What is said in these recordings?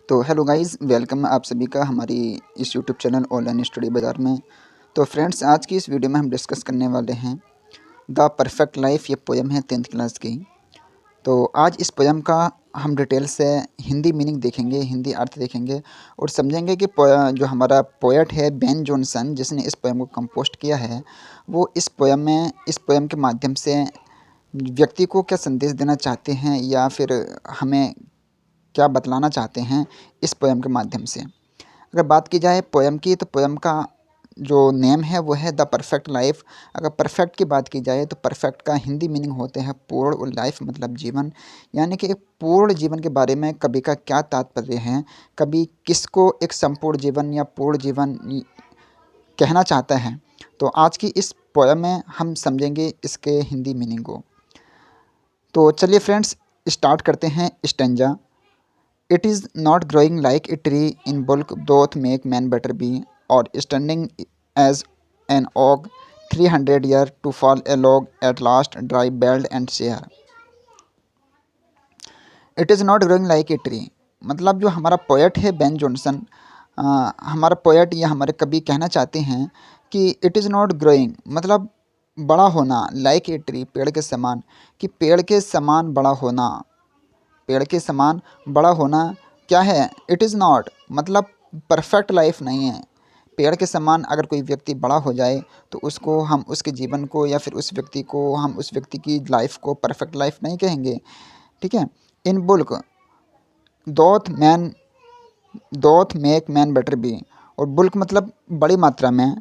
तो hello guys, welcome आप सभी का हमारी इस यूट्यूब चैनल ऑनलाइन स्टडी बाज़ार में। तो फ्रेंड्स, आज की इस वीडियो में हम डिस्कस करने वाले हैं द परफेक्ट लाइफ। ये पोयम है 10th क्लास की। तो आज इस पोयम का हम डिटेल से हिंदी मीनिंग देखेंगे, हिंदी अर्थ देखेंगे और समझेंगे कि जो हमारा पोएट है बेन जॉनसन, जिसने इस पोयम को कंपोस्ट किया है, वो इस पोयम के माध्यम से व्यक्ति को क्या संदेश देना चाहते हैं या फिर हमें क्या बतलाना चाहते हैं इस पोएम के माध्यम से। अगर बात की जाए पोएम की, तो पोएम का जो नेम है वो है द परफेक्ट लाइफ। अगर परफेक्ट की बात की जाए तो परफेक्ट का हिंदी मीनिंग होते हैं पूर्ण, और लाइफ मतलब जीवन, यानी कि एक पूर्ण जीवन के बारे में कवि का क्या तात्पर्य है, कवि किसको एक संपूर्ण जीवन या पूर्ण जीवन कहना चाहता है। तो आज की इस पोएम में हम समझेंगे इसके हिंदी मीनिंग को। तो चलिए फ्रेंड्स, स्टार्ट करते हैं stanza. It is not growing like a tree in bulk doth make man better be, or standing as an oak 300 year to fall a log at last dry belled and sere. It is not growing like a tree, मतलब जो हमारा poet है Ben Jonson, हमारा poet या हमारे कवि कहना चाहते हैं कि इट इज़ नॉट ग्रोइंग मतलब बड़ा होना, लाइक ए ट्री पेड़ के समान, कि पेड़ के समान बड़ा होना, पेड़ के समान बड़ा होना क्या है, इट इज़ नॉट मतलब परफेक्ट लाइफ नहीं है। पेड़ के समान अगर कोई व्यक्ति बड़ा हो जाए तो उसको हम उसके जीवन को या फिर उस व्यक्ति को हम उस व्यक्ति की लाइफ को परफेक्ट लाइफ नहीं कहेंगे। ठीक है। In bulk doth man doth make man better be, और बुल्क मतलब बड़ी मात्रा में,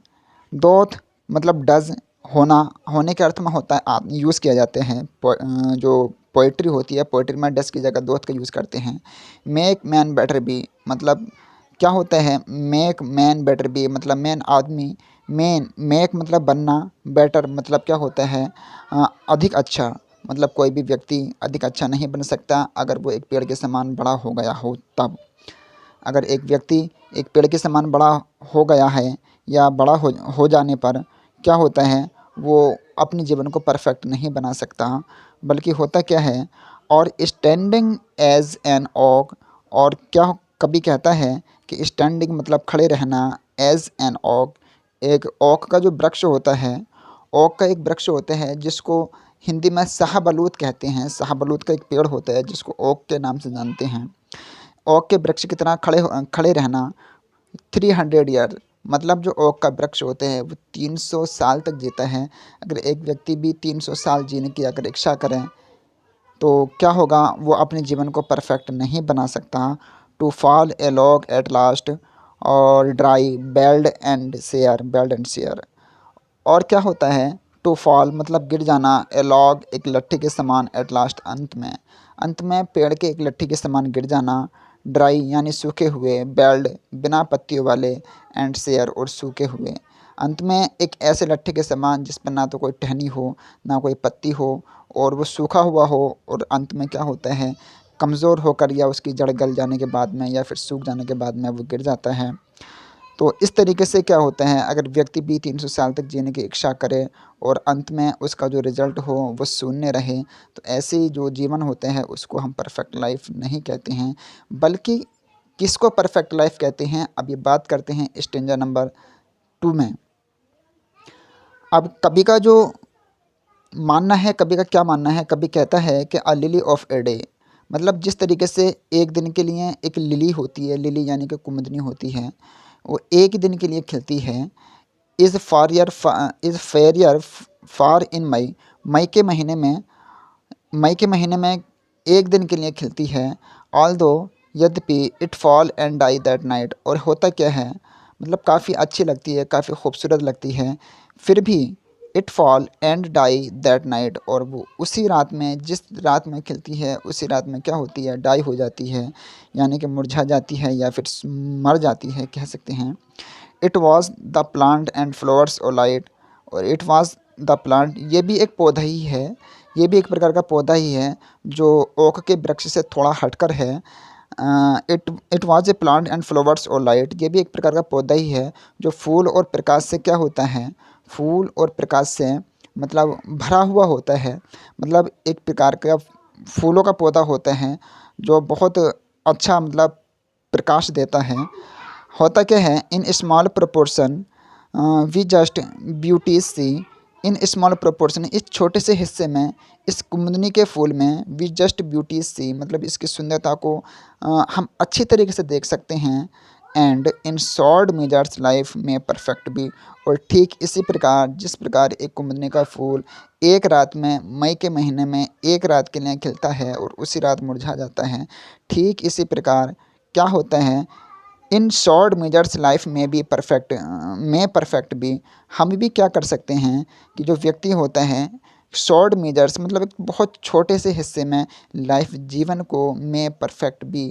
दोथ मतलब डज होना, होने के अर्थ में होता है यूज़ किया जाते हैं। जो पोइट्री होती है, पोइट्री में डज की जगह दोथ का यूज़ करते हैं। मेक मैन बेटर बी मतलब क्या होता है, मेक मैन बेटर बी मतलब मैन आदमी, मैन मेक मतलब बनना, बेटर मतलब क्या होता है, अधिक अच्छा, मतलब कोई भी व्यक्ति अधिक अच्छा नहीं बन सकता अगर वो एक पेड़ के समान बड़ा हो गया हो तब। अगर एक व्यक्ति एक पेड़ के समान बड़ा हो गया है या बड़ा हो जाने पर क्या होता है, वो अपने जीवन को परफेक्ट नहीं बना सकता, बल्कि होता क्या है, और स्टैंडिंग एज एन ओक, और क्या कभी कहता है कि स्टैंडिंग मतलब खड़े रहना, एज एन ओक एक ओक का जो वृक्ष होता है, ओक का एक वृक्ष होता है जिसको हिंदी में शाहबलूत कहते हैं। शाहबलूत का एक पेड़ होता है जिसको ओक के नाम से जानते हैं। ओक के वृक्ष की तरह खड़े रहना 300 ईयर, मतलब जो ओक का वृक्ष होते हैं वो 300 साल तक जीता है। अगर एक व्यक्ति भी 300 साल जीने की अगर इच्छा करें तो क्या होगा, वो अपने जीवन को परफेक्ट नहीं बना सकता। To fall a log at last, और ड्राई बेल्ड एंड शेयर, और क्या होता है, टू फॉल मतलब गिर जाना, ए लॉग एक लट्ठी के समान, एट लास्ट अंत में पेड़ के एक लट्ठी के समान गिर जाना, ड्राई यानी सूखे हुए, बेल्ड बिना पत्तियों वाले, एंड शेयर और सूखे हुए, अंत में एक ऐसे लट्ठी के समान जिस पर ना तो कोई टहनी हो ना कोई पत्ती हो और वो सूखा हुआ हो, और अंत में क्या होता है, कमज़ोर होकर या उसकी जड़ गल जाने के बाद में या फिर सूख जाने के बाद में वो गिर जाता है। तो इस तरीके से क्या होता है, अगर व्यक्ति भी 300 साल तक जीने की इच्छा करे और अंत में उसका जो रिज़ल्ट हो वो शून्य रहे, तो ऐसे जो जीवन होते हैं उसको हम परफेक्ट लाइफ नहीं कहते हैं, बल्कि किसको परफेक्ट लाइफ कहते हैं। अब ये बात करते हैं स्टेंजा नंबर 2 में। अब कवि का जो मानना है, कवि का क्या मानना है, कवि कहता है कि अ लिली ऑफ ए डे, मतलब जिस तरीके से एक दिन के लिए एक लिली होती है, लिली यानी कि कुमुदनी होती है, वो एक दिन के लिए खिलती है। इज़ फेरियर फार इन मई, मई के महीने में मई के महीने में एक दिन के लिए खिलती है। ऑल दो यद्यपि it fall and die that night, और होता क्या है, मतलब काफ़ी अच्छी लगती है, काफ़ी खूबसूरत लगती है, फिर भी it fall and die that night, और वो उसी रात में, जिस रात में खिलती है उसी रात में क्या होती है, डाई हो जाती है, यानी कि मुरझा जाती है या फिर मर जाती है कह सकते हैं। It was the plant and flowers और लाइट, और इट वॉज द प्लांट ये भी एक पौधा ही है, ये भी एक प्रकार का पौधा ही है जो ओक के वृक्ष से थोड़ा हटकर है। It was a plant and flowers और लाइट ये भी एक प्रकार का पौधा ही है जो फूल और प्रकाश से क्या होता है, फूल और प्रकाश से मतलब भरा हुआ होता है। मतलब एक प्रकार का फूलों का पौधा होता है जो बहुत अच्छा मतलब प्रकाश देता है। होता क्या है, in small proportion we just beauty see, in small proportion, इस छोटे से हिस्से में, इस कुमुदनी के फूल में, वी जस्ट ब्यूटी सी मतलब इसकी सुंदरता को हम अच्छी तरीके से देख सकते हैं। And in short measures life में परफेक्ट भी, और ठीक इसी प्रकार जिस प्रकार एक कुमुदनी का फूल एक रात में, मई के महीने में एक रात के लिए खिलता है और उसी रात मुरझा जाता है, ठीक इसी प्रकार क्या होता है, इन शॉर्ट मेजर्स लाइफ में परफेक्ट भी, हम भी क्या कर सकते हैं कि जो व्यक्ति होता है शॉर्ट मेजर्स मतलब एक बहुत छोटे से हिस्से में लाइफ जीवन को में परफेक्ट भी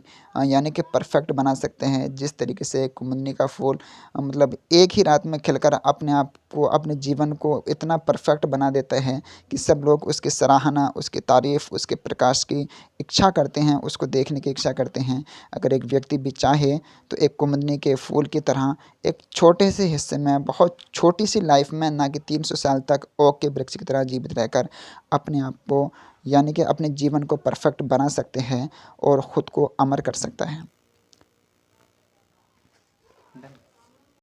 यानी कि परफेक्ट बना सकते हैं। जिस तरीके से कुमुदनी का फूल मतलब एक ही रात में खिलकर अपने आप को, अपने जीवन को इतना परफेक्ट बना देता है कि सब लोग उसकी सराहना, उसकी तारीफ़, उसके प्रकाश की इच्छा करते हैं, उसको देखने की इच्छा करते हैं। अगर एक व्यक्ति भी चाहे तो एक कुमुदनी के फूल की तरह एक छोटे से हिस्से में, बहुत छोटी सी लाइफ में, ना कि 300 साल तक ओक के वृक्ष की तरह जीवित रहकर अपने आप को यानी कि अपने जीवन को परफेक्ट बना सकते हैं और ख़ुद को अमर कर सकता है।